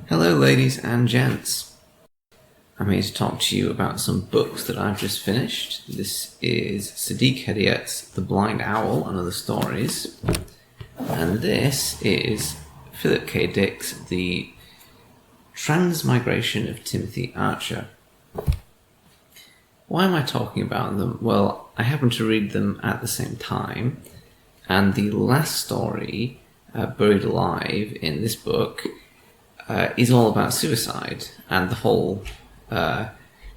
Hello ladies and gents. I'm here to talk to you about some books that I've just finished. This is Sadeq Hedayat's The Blind Owl and Other Stories. And this is Philip K. Dick's The Transmigration of Timothy Archer. Why am I talking about them? Well, I happen to read them at the same time, and the last story, Buried Alive, in this book is all about suicide, and the whole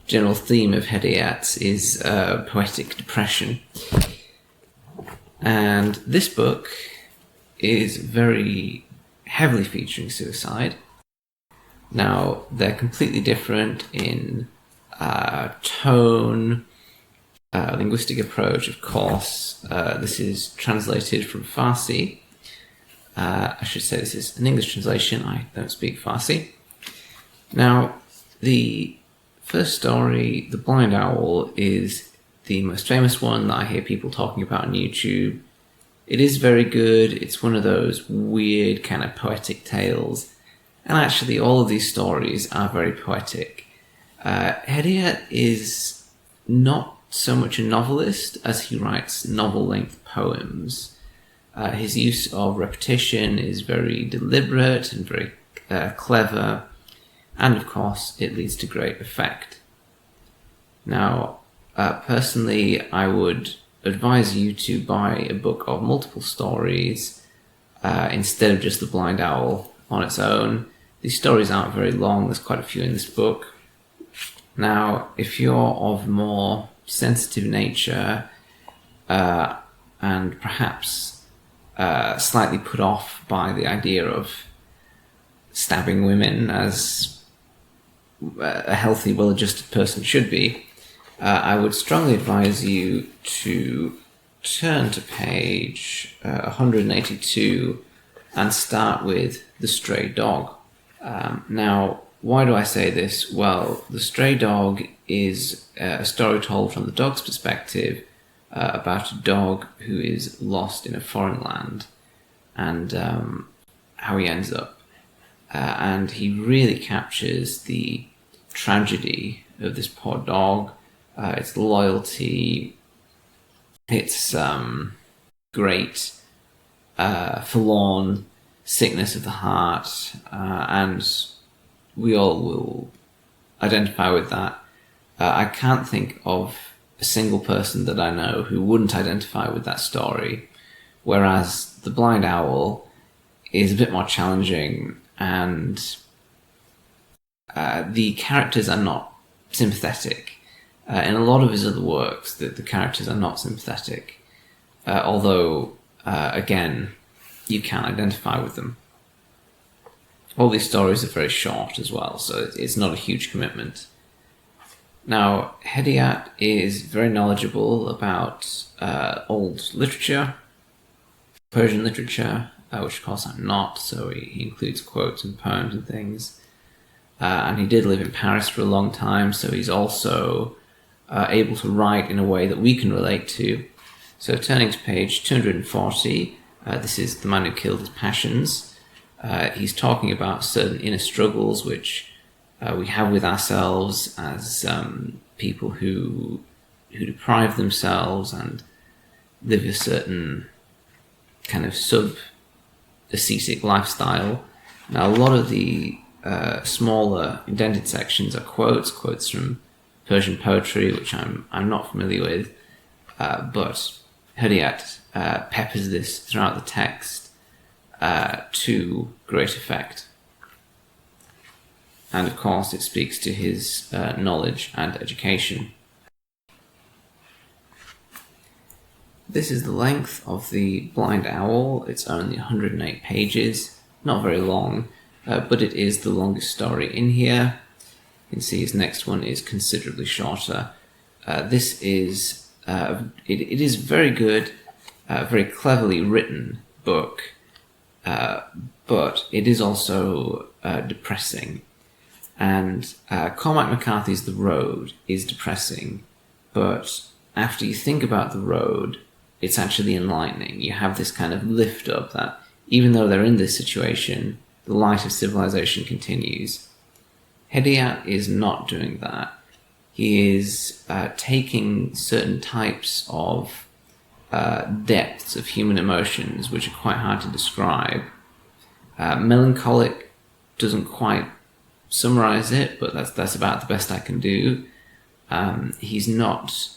general theme of Hedayat's is poetic depression. And this book is very heavily featuring suicide. Now, they're completely different in tone, linguistic approach, of course. This is translated from Farsi. I should say this is an English translation. I don't speak Farsi. Now, the first story, The Blind Owl, is the most famous one that I hear people talking about on YouTube. It is very good. It's one of those weird kind of poetic tales. And actually, all of these stories are very poetic. Hedayat is not so much a novelist as he writes novel-length poems. His use of repetition is very deliberate and very clever, and of course it leads to great effect. Now, personally, I would advise you to buy a book of multiple stories instead of just The Blind Owl on its own. These stories aren't very long, there's quite a few in this book. Now, if you're of more sensitive nature and perhaps slightly put off by the idea of stabbing women as a healthy, well-adjusted person should be, I would strongly advise you to turn to page 182 and start with The Stray Dog. Now, why do I say this? Well, The Stray Dog is a story told from the dog's perspective about a dog who is lost in a foreign land and how he ends up. And he really captures the tragedy of this poor dog, its loyalty, its great forlorn sickness of the heart, and we all will identify with that. I can't think of a single person that I know who wouldn't identify with that story, whereas The Blind Owl is a bit more challenging, and the characters are not sympathetic. In a lot of his other works, the characters are not sympathetic, although, again, you can identify with them. All these stories are very short as well, so it's not a huge commitment. Now, Hedayat is very knowledgeable about old literature, Persian literature, which of course I'm not, so he includes quotes and poems and things. And he did live in Paris for a long time, so he's also able to write in a way that we can relate to. So turning to page 240, this is The Man Who Killed His Passions. He's talking about certain inner struggles which we have with ourselves as people who deprive themselves and live a certain kind of sub-ascetic lifestyle. Now, a lot of the smaller indented sections are quotes from Persian poetry, which I'm not familiar with, but Hedayat peppers this throughout the text to great effect. And of course, it speaks to his knowledge and education. This is the length of The Blind Owl. It's only 108 pages, not very long, but it is the longest story in here. You can see his next one is considerably shorter. This is, it is very good, very cleverly written book, but it is also depressing. And Cormac McCarthy's The Road is depressing, but after you think about The Road, it's actually enlightening. You have this kind of lift up that even though they're in this situation, the light of civilization continues. Hedayat is not doing that. He is taking certain types of depths of human emotions, which are quite hard to describe. Melancholic doesn't quite summarize it, but that's about the best I can do. He's not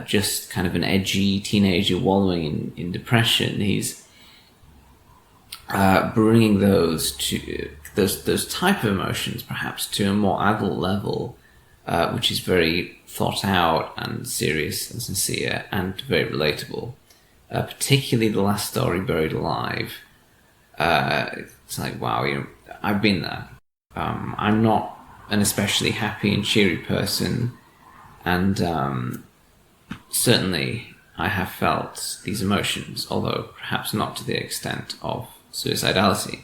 just kind of an edgy teenager wallowing in depression. He's bringing those type of emotions perhaps to a more adult level, which is very thought out and serious and sincere and very relatable. Particularly the last story, Buried Alive. It's like, wow, I've been there. I'm not an especially happy and cheery person, and certainly I have felt these emotions, although perhaps not to the extent of suicidality.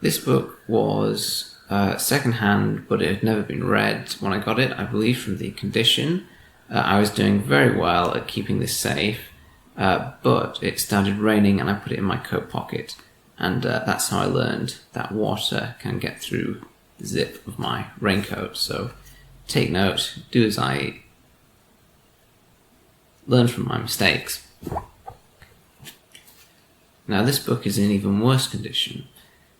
This book was second-hand, but it had never been read when I got it, I believe, from the condition. I was doing very well at keeping this safe, but it started raining and I put it in my coat pocket. And that's how I learned that water can get through the zip of my raincoat. So take note, do as I learn from my mistakes. Now, this book is in even worse condition.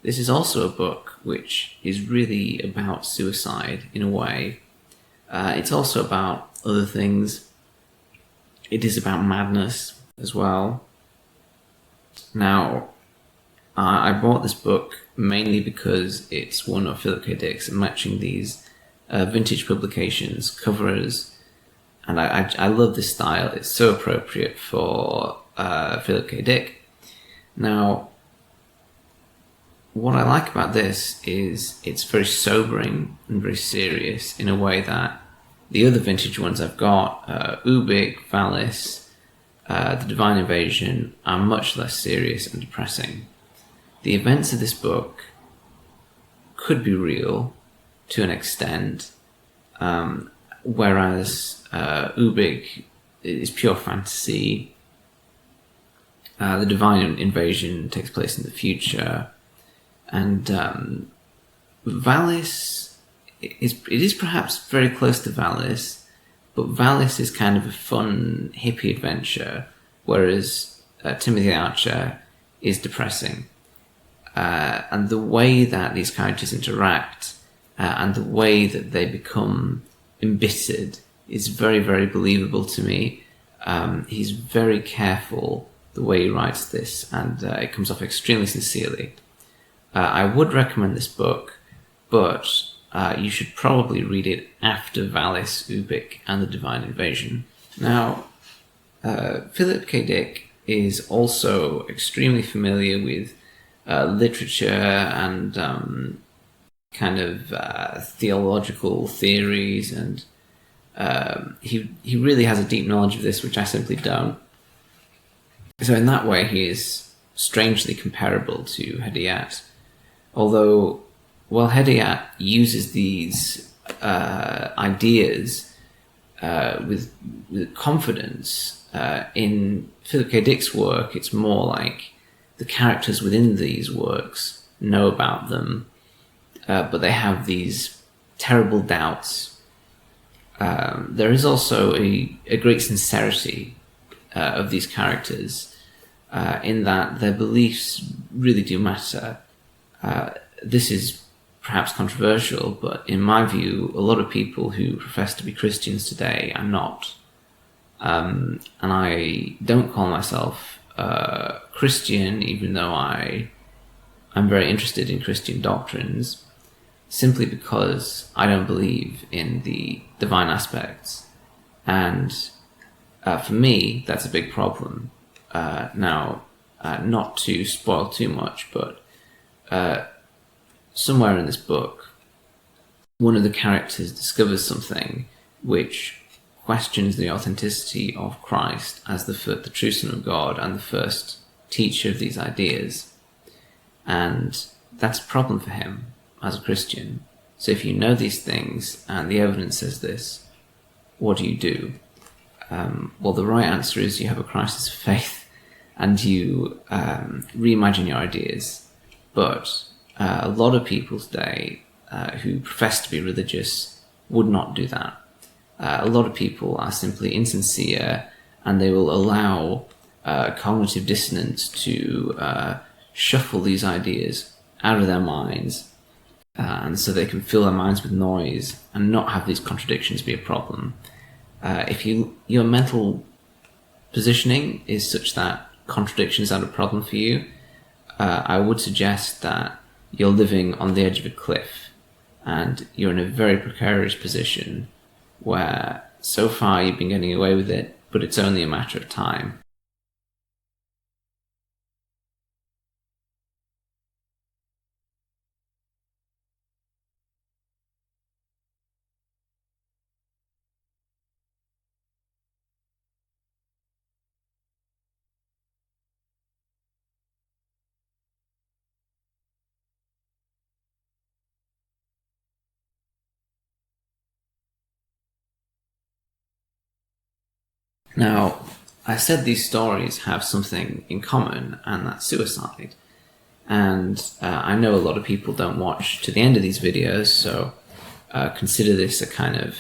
This is also a book which is really about suicide in a way. It's also about other things. It is about madness as well. Now, I bought this book mainly because it's one of Phillip K. Dick's, and matching these vintage publications, covers, and I love this style. It's so appropriate for Phillip K. Dick. Now, what I like about this is it's very sobering and very serious in a way that the other vintage ones I've got, Ubik, Valis, The Divine Invasion, are much less serious and depressing. The events of this book could be real to an extent, whereas Ubik is pure fantasy. The Divine Invasion takes place in the future, and Valis is perhaps very close to Valis, but Valis is kind of a fun hippie adventure, whereas Timothy Archer is depressing. And the way that these characters interact and the way that they become embittered is very, very believable to me. He's very careful the way he writes this, and it comes off extremely sincerely. I would recommend this book, but you should probably read it after Valis, Ubik, and The Divine Invasion. Now, Phillip K. Dick is also extremely familiar with literature and kind of theological theories, and he really has a deep knowledge of this, which I simply don't. So in that way, he is strangely comparable to Hedayat. Although, while Hedayat uses these ideas with confidence, in Phillip K. Dick's work, it's more like the characters within these works know about them, but they have these terrible doubts. There is also a great sincerity of these characters, in that their beliefs really do matter. This is perhaps controversial, but in my view, a lot of people who profess to be Christians today are not. And I don't call myself Christian, even though I'm very interested in Christian doctrines, simply because I don't believe in the divine aspects. And for me, that's a big problem. Now, not to spoil too much, but somewhere in this book, one of the characters discovers something which questions the authenticity of Christ as the true Son of God and the first teacher of these ideas. And that's a problem for him as a Christian. So if you know these things and the evidence says this, what do you do? Well, the right answer is you have a crisis of faith and you reimagine your ideas. But A lot of people today who profess to be religious would not do that. A lot of people are simply insincere, and they will allow cognitive dissonance to shuffle these ideas out of their minds, and so they can fill their minds with noise and not have these contradictions be a problem. If your mental positioning is such that contradictions aren't a problem for you, I would suggest that you're living on the edge of a cliff, and you're in a very precarious position where so far you've been getting away with it, but it's only a matter of time. Now, I said these stories have something in common, and that's suicide. And I know a lot of people don't watch to the end of these videos, so consider this a kind of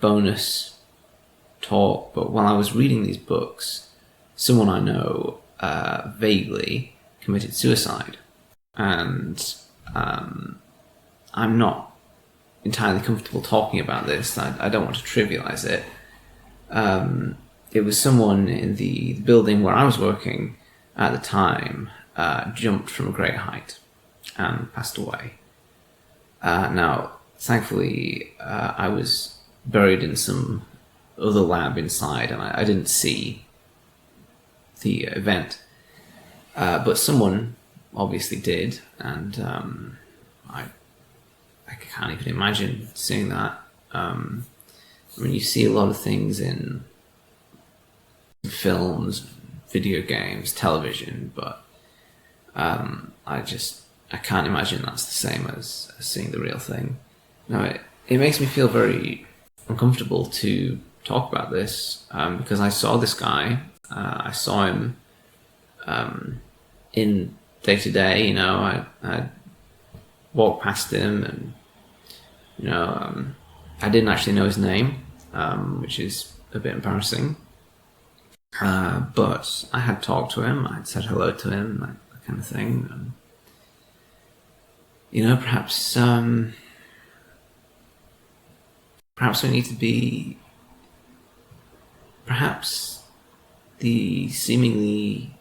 bonus talk. But while I was reading these books, someone I know vaguely committed suicide. And I'm not entirely comfortable talking about this. I don't want to trivialize it. It was someone in the building where I was working at the time jumped from a great height and passed away. Now, thankfully, I was buried in some other lab inside, and I didn't see the event. But someone obviously did, and I can't even imagine seeing that. I mean, you see a lot of things in films, video games, television, but I can't imagine that's the same as seeing the real thing. Now, it makes me feel very uncomfortable to talk about this because I saw this guy. I saw him in day to day. I walked past him, and I didn't actually know his name, which is a bit embarrassing. But I had talked to him. I had said hello to him, that kind of thing. Perhaps we need to be. Perhaps the seemingly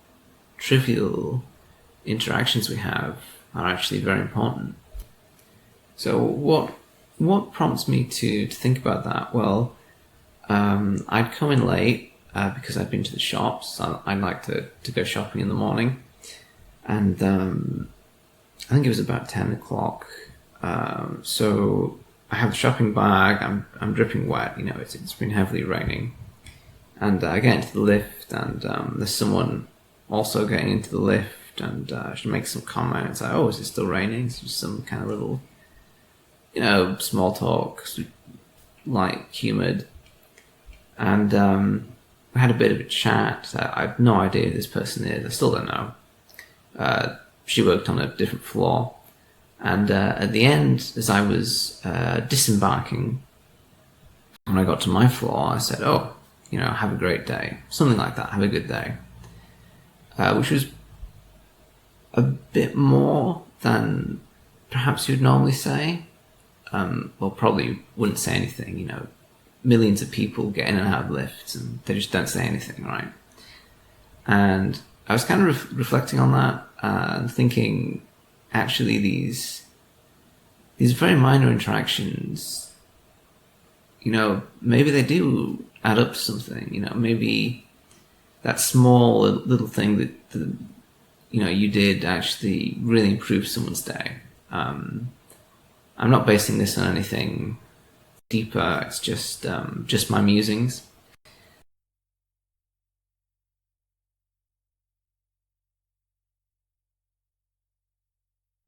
trivial interactions we have are actually very important. So what prompts me to think about that? Well, I'd come in late because I'd been to the shops. I like to go shopping in the morning, and I think it was about 10 o'clock. So I have the shopping bag. I'm dripping wet. It's been heavily raining, and I get into the lift, and there's someone also getting into the lift, and she makes some comments like, "Oh, is it still raining?" It's just some kind of little, small talk, light humoured, and we had a bit of a chat. I have no idea who this person is. I still don't know. She worked on a different floor, and at the end, as I was disembarking, when I got to my floor, I said, "Oh, have a great day," something like that. Have a good day, which was a bit more than perhaps you'd normally say. Well, probably wouldn't say anything. Millions of people get in and out of lifts, and they just don't say anything, right? And I was kind of reflecting on that and thinking, actually, these very minor interactions, maybe they do add up to something. Maybe that small little thing that you did actually really improve someone's day. I'm not basing this on anything deeper. It's just my musings.